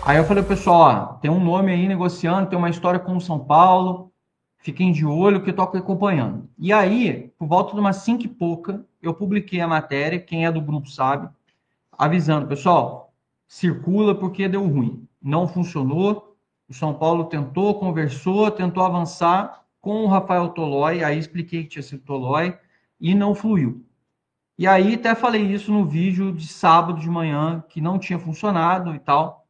Aí eu falei, pessoal, ó, tem um nome aí negociando, tem uma história com o São Paulo, fiquem de olho que eu tô acompanhando. E aí, por volta de umas 5 e pouca, eu publiquei a matéria, quem é do grupo sabe, avisando, pessoal, circula porque deu ruim. Não funcionou, o São Paulo tentou, conversou, tentou avançar com o Rafael Tolói, aí expliquei que tinha sido Tolói, e não fluiu. E aí até falei isso no vídeo de sábado de manhã, que não tinha funcionado e tal,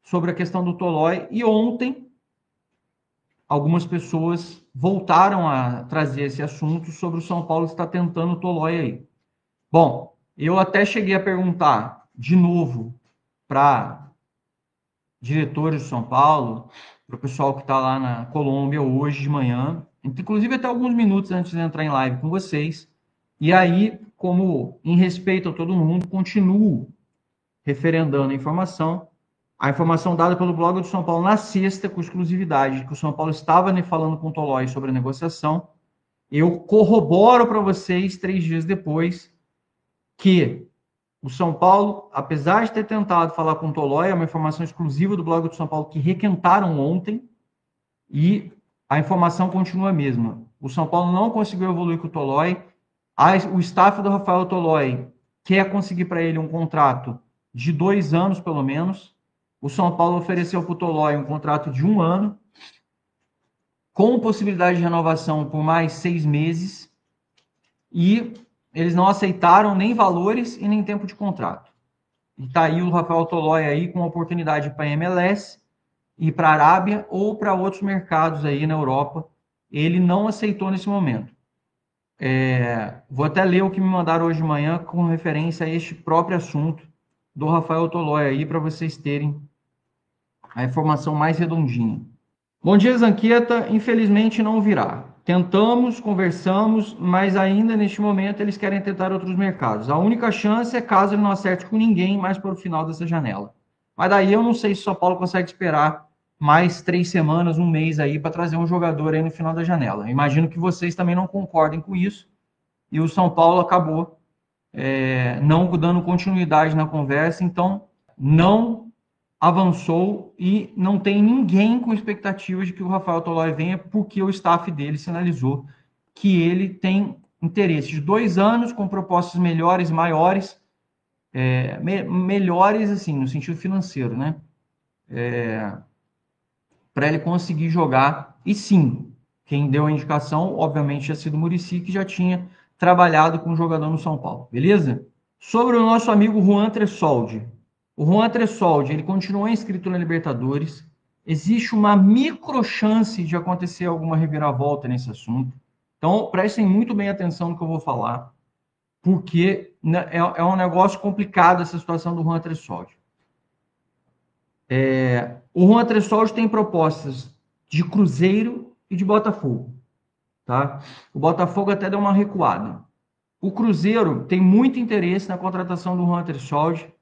sobre a questão do Tolói. E ontem, algumas pessoas voltaram a trazer esse assunto sobre o São Paulo estar tentando o Tolói aí. Bom, eu até cheguei a perguntar de novo para diretores de São Paulo, para o pessoal que está lá na Colômbia hoje de manhã, inclusive até alguns minutos antes de entrar em live com vocês. E aí, como em respeito a todo mundo, continuo referendando a informação dada pelo blog do São Paulo na sexta, com exclusividade, que o São Paulo estava falando com o Tolói sobre a negociação. Eu corroboro para vocês 3 dias depois que o São Paulo, apesar de ter tentado falar com o Tolói, é uma informação exclusiva do blog do São Paulo que requentaram ontem, e a informação continua a mesma. O São Paulo não conseguiu evoluir com o Tolói, o staff do Rafael Tolói quer conseguir para ele um contrato de 2 anos, pelo menos. O São Paulo ofereceu para o Tolói um contrato de 1 ano, com possibilidade de renovação por mais 6 meses, e eles não aceitaram nem valores e nem tempo de contrato. E está aí o Rafael Tolói aí com oportunidade para a MLS e para a Arábia ou para outros mercados aí na Europa. Ele não aceitou nesse momento. Vou até ler o que me mandaram hoje de manhã com referência a este próprio assunto do Rafael Tolói aí, para vocês terem a informação mais redondinha. Bom dia, Zanqueta. Infelizmente não virá. Tentamos, conversamos, mas ainda neste momento eles querem tentar outros mercados. A única chance é caso ele não acerte com ninguém mais para o final dessa janela. Mas daí eu não sei se o São Paulo consegue esperar mais 3 semanas, um mês aí para trazer um jogador aí no final da janela. Imagino que vocês também não concordem com isso. E o São Paulo acabou não dando continuidade na conversa, então não avançou e não tem ninguém com expectativa de que o Rafael Tolói venha, porque o staff dele sinalizou que ele tem interesse de 2 anos com propostas melhores, maiores, melhores assim, no sentido financeiro, né? Para ele conseguir jogar. E sim, quem deu a indicação, obviamente, tinha sido o Muricy, que já tinha trabalhado com o jogador no São Paulo, beleza? Sobre o nosso amigo Juan Tressoldi. O Juan Tressoldi, ele continua inscrito na Libertadores. Existe uma micro chance de acontecer alguma reviravolta nesse assunto. Então, prestem muito bem atenção no que eu vou falar, porque é um negócio complicado essa situação do Juan Tressoldi. O Juan Tressoldi tem propostas de Cruzeiro e de Botafogo. Tá? O Botafogo até deu uma recuada. O Cruzeiro tem muito interesse na contratação do Juan Tressoldi.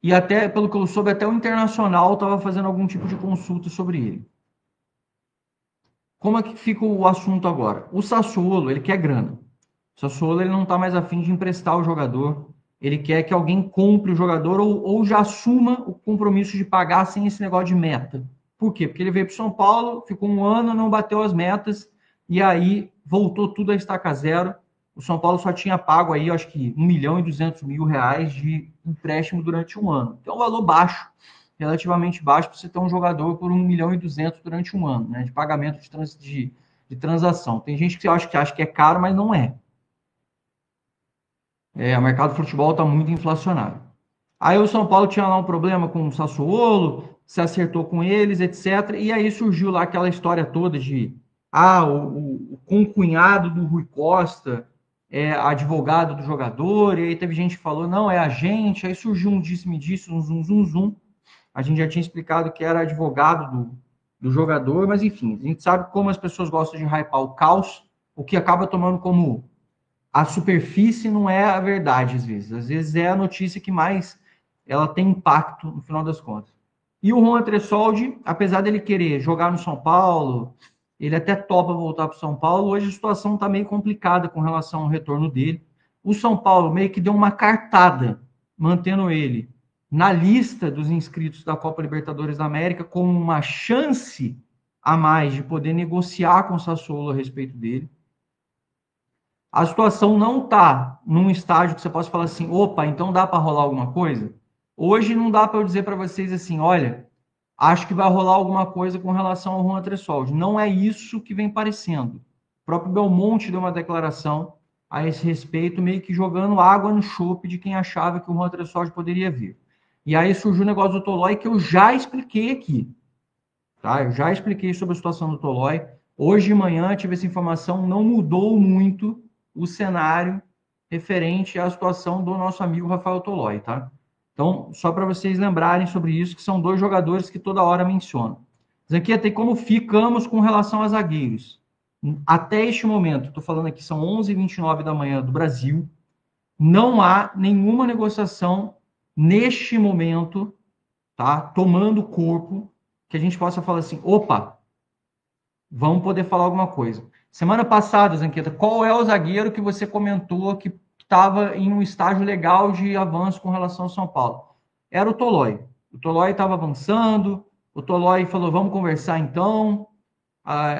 E até, pelo que eu soube, até o Internacional estava fazendo algum tipo de consulta sobre ele. Como é que fica o assunto agora? O Sassuolo, ele quer grana. O Sassuolo, ele não está mais afim de emprestar o jogador. Ele quer que alguém compre o jogador ou já assuma o compromisso de pagar sem esse negócio de meta. Por quê? Porque ele veio para o São Paulo, ficou 1 ano, não bateu as metas, e aí voltou tudo a estaca zero. O São Paulo só tinha pago aí, acho que R$ 1.200.000 de empréstimo durante 1 ano. Então, é um valor baixo, relativamente baixo, para você ter um jogador por 1.200.000 durante 1 ano, né, de pagamento de transação. Tem gente que acha que é caro, mas não é. O mercado de futebol está muito inflacionado. Aí o São Paulo tinha lá um problema com o Sassuolo, se acertou com eles, etc. E aí surgiu lá aquela história toda de o concunhado do Rui Costa é advogado do jogador, e aí teve gente que falou, não, é agente, aí surgiu um disse-me-disse, um zum. A gente já tinha explicado que era advogado do jogador, mas enfim, a gente sabe como as pessoas gostam de hypar o caos, o que acaba tomando como a superfície não é a verdade, às vezes. Às vezes é a notícia que mais ela tem impacto no final das contas. E o Juan Tressoldi, apesar dele querer jogar no São Paulo, ele até topa voltar para o São Paulo, hoje a situação está meio complicada com relação ao retorno dele. O São Paulo meio que deu uma cartada, mantendo ele na lista dos inscritos da Copa Libertadores da América como uma chance a mais de poder negociar com o Sassuolo a respeito dele. A situação não está num estágio que você possa falar assim, opa, então dá para rolar alguma coisa? Hoje não dá para eu dizer para vocês assim, olha, acho que vai rolar alguma coisa com relação ao Juan Tressoldi. Não é isso que vem parecendo. O próprio Belmonte deu uma declaração a esse respeito, meio que jogando água no chope de quem achava que o Juan Tressoldi poderia vir. E aí surgiu o negócio do Tolói, que eu já expliquei aqui. Tá? Eu já expliquei sobre a situação do Tolói. Hoje de manhã tive essa informação, não mudou muito o cenário referente à situação do nosso amigo Rafael Tolói, tá? Então, só para vocês lembrarem sobre isso, que são dois jogadores que toda hora mencionam. Zanqueta, e como ficamos com relação a zagueiros? Até este momento, estou falando aqui, são 11h29 da manhã do Brasil, não há nenhuma negociação neste momento, tá? Tomando corpo, que a gente possa falar assim, opa, vamos poder falar alguma coisa. Semana passada, Zanqueta, qual é o zagueiro que você comentou que estava em um estágio legal de avanço com relação ao São Paulo? Era o Tolói. O Tolói estava avançando, o Tolói falou, vamos conversar então.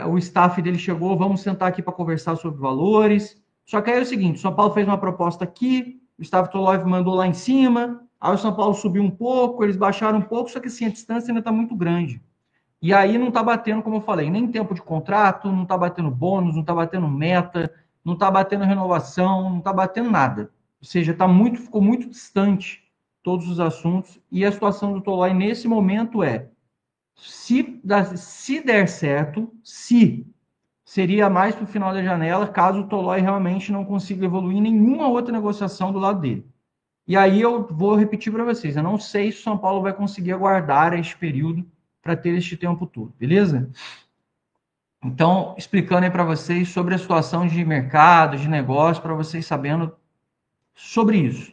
O staff dele chegou, vamos sentar aqui para conversar sobre valores. Só que aí é o seguinte, o São Paulo fez uma proposta aqui, o staff Tolói mandou lá em cima, aí o São Paulo subiu um pouco, eles baixaram um pouco, só que assim, a distância ainda está muito grande. E aí não está batendo, como eu falei, nem tempo de contrato, não está batendo bônus, não está batendo meta, não está batendo renovação, não está batendo nada. Ou seja, ficou muito distante todos os assuntos. E a situação do Tolói nesse momento é, se der certo, seria mais para o final da janela, caso o Tolói realmente não consiga evoluir em nenhuma outra negociação do lado dele. E aí eu vou repetir para vocês, eu não sei se o São Paulo vai conseguir aguardar este período para ter este tempo todo, beleza? Então, explicando aí para vocês sobre a situação de mercado, de negócio, para vocês sabendo sobre isso.